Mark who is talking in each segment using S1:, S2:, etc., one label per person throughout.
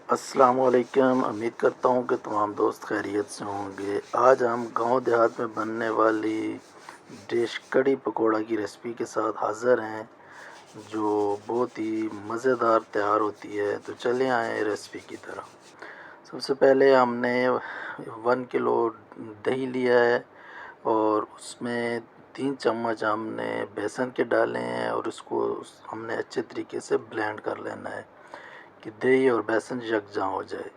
S1: अस्सलाम वालेकुम। उम्मीद करता हूँ कि तमाम दोस्त खैरियत से होंगे। आज हम गांव देहात में बनने वाली डिश कड़ी पकोड़ा की रेसिपी के साथ हाज़िर हैं, जो बहुत ही मज़ेदार तैयार होती है। तो चले आए रेसिपी की तरफ। सबसे पहले हमने 1 किलो दही लिया है और उसमें 3 चम्मच हमने बेसन के डाले हैं और उसको हमने अच्छे तरीके से ब्लेंड कर लेना है कि दही और बेसन यकजां हो जाए।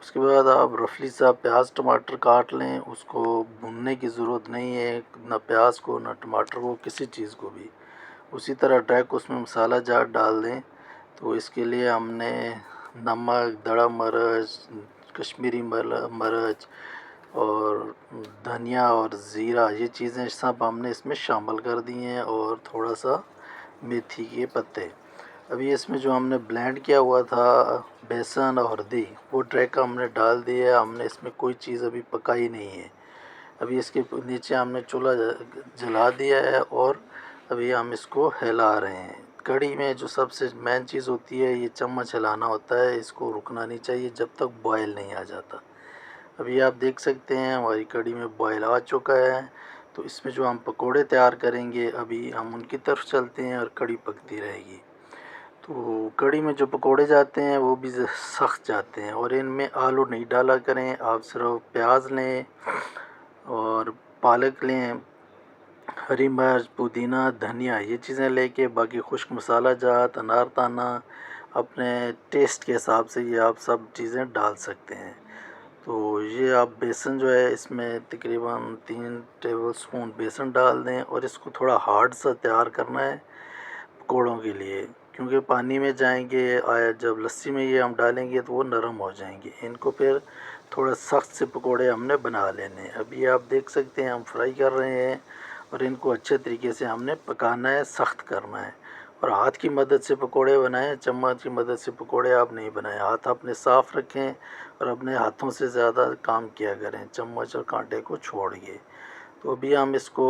S1: उसके बाद आप रफली सा प्याज टमाटर काट लें। उसको भूनने की ज़रूरत नहीं है, ना प्याज को ना टमाटर को, किसी चीज़ को भी। उसी तरह डायरेक्ट उसमें मसाला जार डाल दें। तो इसके लिए हमने नमक, दड़ा मिर्च, कश्मीरी मिर्च और धनिया और ज़ीरा, ये चीज़ें सब हमने इसमें शामिल कर दी हैं और थोड़ा सा मेथी के पत्ते। अभी इसमें जो हमने ब्लेंड किया हुआ था बेसन और दही, वो डायरेक्ट हमने डाल दिया है। हमने इसमें कोई चीज़ अभी पकाई नहीं है। अभी इसके नीचे हमने चूल्हा जला दिया है और अभी हम इसको हिला रहे हैं। कड़ी में जो सबसे मेन चीज़ होती है, ये चम्मच हिलाना होता है। इसको रुकना नहीं चाहिए जब तक बॉयल नहीं आ जाता। अभी आप देख सकते हैं हमारी कड़ी में बॉयल आ चुका है। तो इसमें जो हम पकोड़े तैयार करेंगे, अभी हम उनकी तरफ चलते हैं और कड़ी पकती रहेगी। तो कड़ी में जो पकोड़े जाते हैं वो भी सख्त जाते हैं और इनमें आलू नहीं डाला करें। आप सिर्फ प्याज लें और पालक लें, हरी मिर्च, पुदीना, धनिया, ये चीज़ें लेके बाकी खुश्क मसाला जात, अनारदाना, अपने टेस्ट के हिसाब से ये आप सब चीज़ें डाल सकते हैं। तो ये आप बेसन जो है इसमें तकरीबन 3 टेबलस्पून बेसन डाल दें और इसको थोड़ा हार्ड सा तैयार करना है पकौड़ों के लिए, क्योंकि पानी में जाएंगे जब लस्सी में ये हम डालेंगे तो वो नरम हो जाएंगे। इनको फिर थोड़ा सख्त से पकोड़े हमने बना लेने हैं। अभी आप देख सकते हैं हम फ्राई कर रहे हैं और इनको अच्छे तरीके से हमने पकाना है, सख्त करना है। और हाथ की मदद से पकोड़े बनाएं, चम्मच की मदद से पकोड़े आप नहीं बनाएं। हाथ अपने साफ़ रखें और अपने हाथों से ज़्यादा काम किया करें, चम्मच और कांटे को छोड़िए। तो अभी हम इसको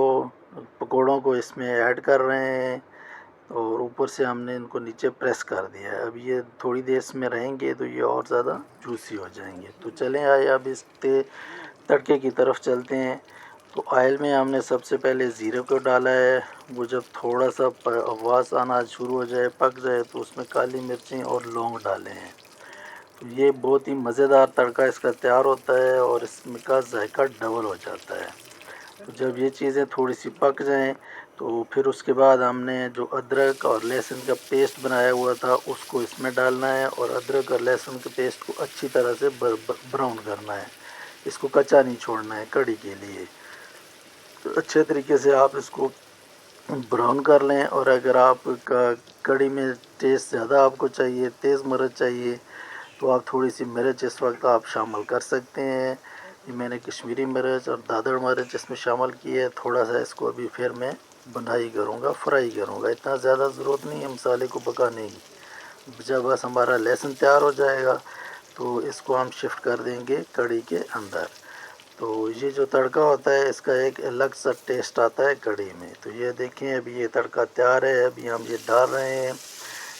S1: पकोड़ों को इसमें ऐड कर रहे हैं और ऊपर से हमने इनको नीचे प्रेस कर दिया है। अब ये थोड़ी देर इसमें रहेंगे तो ये और ज़्यादा जूसी हो जाएंगे। तो चलें आए अब इस तड़के की तरफ चलते हैं। तो ऑयल में हमने सबसे पहले ज़ीरे को डाला है। वो जब थोड़ा सा आवाज़ आना शुरू हो जाए, पक जाए, तो उसमें काली मिर्चें और लौंग डाले हैं। तो ये बहुत ही मज़ेदार तड़का इसका तैयार होता है और इसमें का जायका डबल हो जाता है। तो जब ये चीज़ें थोड़ी सी पक जाएं तो फिर उसके बाद हमने जो अदरक और लहसुन का पेस्ट बनाया हुआ था उसको इसमें डालना है और अदरक और लहसुन के पेस्ट को अच्छी तरह से ब्राउन करना है। इसको कच्चा नहीं छोड़ना है कड़ी के लिए। तो अच्छे तरीके से आप इसको ब्राउन कर लें। और अगर आप कड़ी में टेस्ट ज़्यादा आपको चाहिए, तेज़ मिर्च चाहिए, तो आप थोड़ी सी मिर्च इस वक्त आप शामिल कर सकते हैं। ये मैंने कश्मीरी मिर्च और दादड़ मिर्च इसमें शामिल की है। थोड़ा सा इसको अभी फिर मैं बनाई करूँगा, फ्राई करूँगा। इतना ज़्यादा ज़रूरत नहीं है मसाले को पकाने की। जब बस हमारा लहसुन तैयार हो जाएगा तो इसको हम शिफ्ट कर देंगे कड़ी के अंदर। तो ये जो तड़का होता है इसका एक अलग सा टेस्ट आता है कड़ी में। तो ये देखें अभी ये तड़का तैयार है। अभी हम ये डाल रहे हैं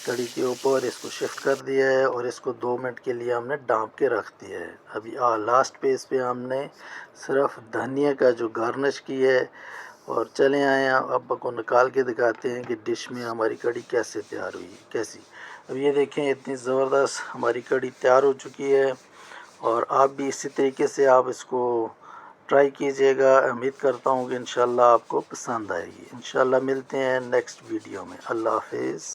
S1: कड़ी के ऊपर। इसको शिफ्ट कर दिया है और इसको 2 मिनट के लिए हमने ढाँप के रख दिया है। अभी लास्ट पेज पे हमने सिर्फ धनिया का जो गार्निश की है। और चले आए आपको निकाल के दिखाते हैं कि डिश में हमारी कड़ी कैसे तैयार हुई, कैसी। अब ये देखें इतनी ज़बरदस्त हमारी कड़ी तैयार हो चुकी है। और आप भी इसी तरीके से आप इसको ट्राई कीजिएगा। उम्मीद करता हूँ कि इंशाल्लाह आपको पसंद आएगी। इंशाल्लाह मिलते हैं नेक्स्ट वीडियो में। अल्लाह हाफिज़।